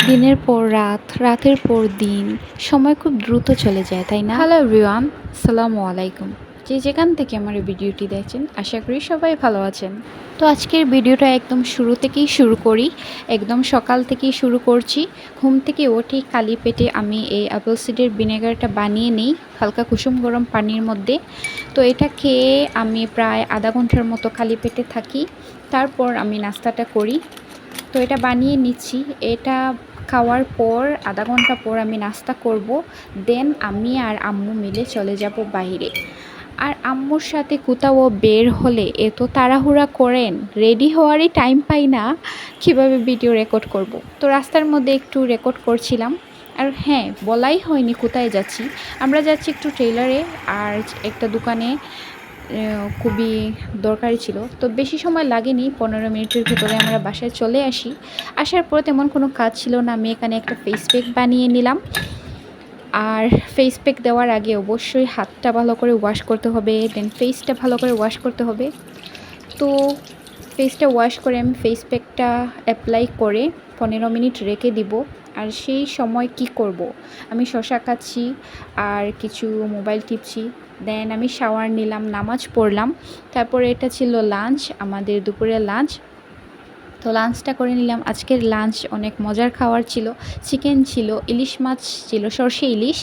দিনের পর রাত, রাতের পর দিন, সময় খুব দ্রুত চলে যায়, তাই না? হ্যালো এভরিওয়ান, আসসালামু আলাইকুম। যে যেখান থেকে আমার এই ভিডিওটি দেখছেন, আশা করি সবাই ভালো আছেন। তো আজকের ভিডিওটা একদম শুরু থেকেই শুরু করি, একদম সকাল থেকেই শুরু করছি। ঘুম থেকে উঠে খালি পেটে আমি এই অ্যাপেল সিডার ভিনেগারটা বানিয়ে নিই হালকা কুসুম গরম পানির মধ্যে। তো এটা খেয়ে আমি প্রায় আধা ঘন্টার মতো খালি পেটে থাকি, তারপর আমি নাস্তাটা করি। তো এটা বানিয়ে নিচ্ছি, এটা খাওয়ার পর আধা ঘন্টা পর আমি নাস্তা করব, দেন আমি আর আম্মু মিলে চলে যাব বাইরে। আর আম্মুর সাথে কোথাও বের হলে এত তাড়াহুড়া করেন, রেডি হওয়ারই টাইম পাই না, কীভাবে ভিডিও রেকর্ড করব। তো রাস্তার মধ্যে একটু রেকর্ড করছিলাম। আর হ্যাঁ, বলাই হয়নি কোথায় যাচ্ছি। আমরা যাচ্ছি একটু ট্রেলারে আর একটা দোকানে, খুবই দরকারি ছিল। তো বেশি সময় লাগেনি, 15 মিনিটের ভিতরে আমরা বাসায় চলে আসি। আসার পর তেমন কোনো কাজ ছিল না, আমি এখানে একটা ফেস প্যাক বানিয়ে নিলাম। আর ফেস প্যাক দেওয়ার আগে অবশ্যই হাতটা ভালো করে ওয়াশ করতে হবে, দেন ফেসটা ভালো করে ওয়াশ করতে হবে। তো ফেসটা ওয়াশ করে আমি ফেস প্যাকটা অ্যাপ্লাই করে 15 মিনিট রেখে দিব। আর সেই সময় কি করব, আমি শসা খাচ্ছি আর কিছু মোবাইল টিপছি। দেন আমি শাওয়ার নিলাম, নামাজ পড়লাম। তারপরে এটা ছিল লাঞ্চ, আমাদের দুপুরের লাঞ্চ। তো লাঞ্চটা করে নিলাম। আজকের লাঞ্চ অনেক মজার খাবার ছিল, চিকেন ছিল, ইলিশ মাছ ছিল, সর্ষে ইলিশ,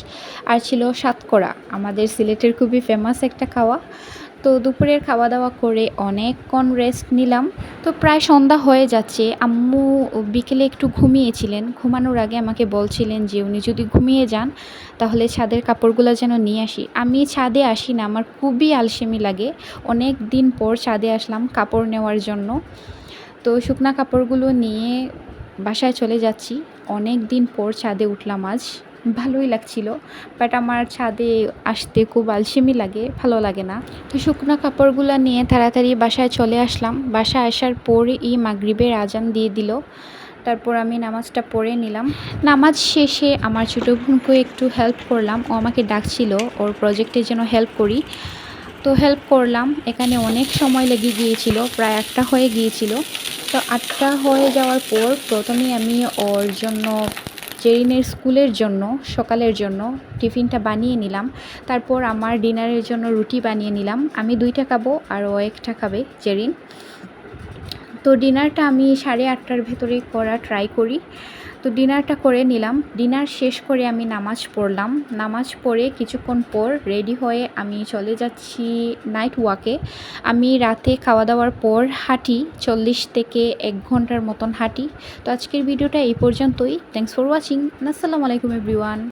আর ছিল সাতকরা, আমাদের সিলেটের খুবই ফেমাস একটা খাওয়া। তো দুপুরের খাওয়া দাওয়া করে অনেকক্ষণ রেস্ট নিলাম। তো প্রায় সন্ধ্যা হয়ে যাচ্ছে। আম্মু বিকেলে একটু ঘুমিয়েছিলেন, ঘুমানোর আগে আমাকে বলছিলেন যে উনি যদি ঘুমিয়ে যান তাহলে ছাদের কাপড়গুলো যেন নিয়ে আসি। আমি ছাদে আসি না, আমার খুবই আলসেমি লাগে। অনেক দিন পর ছাদে আসলাম কাপড় নেওয়ার জন্য। তো শুকনা কাপড়গুলো নিয়ে বাসায় চলে যাচ্ছি। অনেক দিন পর ছাদে উঠলাম আজ, ভালোই লাগছিল। বাট আমার ছাদে আসতে খুব আলসেমি লাগে, ভালো লাগে না। তো শুকনো কাপড়গুলো নিয়ে তাড়াতাড়ি বাসায় চলে আসলাম। বাসায় আসার পরই মাগরিবের আজান দিয়ে দিল। তারপর আমি নামাজটা পড়ে নিলাম। নামাজ শেষে আমার ছোটো বোনকে একটু হেল্প করলাম, ও আমাকে ডাকছিল ওর প্রজেক্টে যেন হেল্প করি। তো হেল্প করলাম, এখানে অনেক সময় লেগে গিয়েছিল, প্রায় 8টা হয়ে গিয়েছিল। তো 8টা হয়ে যাওয়ার পর প্রথমেই আমি ওর জন্য জেরিনের স্কুলের জন্য সকালের জন্য টিফিনটা বানিয়ে নিলাম। তারপর আমার ডিনারের জন্য রুটি বানিয়ে নিলাম। আমি 2টা খাবো আর ও 1টা খাবে, জেরিন। তো ডিনারটা আমি 8:30টার ভেতরে করা ট্রাই করি। তো ডিনারটা করে নিলাম। ডিনার শেষ করে আমি নামাজ পড়লাম। নামাজ পড়ে কিছুক্ষণ পর রেডি হয়ে আমি চলে যাচ্ছি নাইট ওয়াকে। আমি রাতে খাওয়া দাওয়ার পর হাঁটি, 40 থেকে 1 ঘন্টার মতন হাঁটি। তো আজকের ভিডিওটা এই পর্যন্তই। Thanks for watching. আসসালামু আলাইকুম এভরিওয়ান।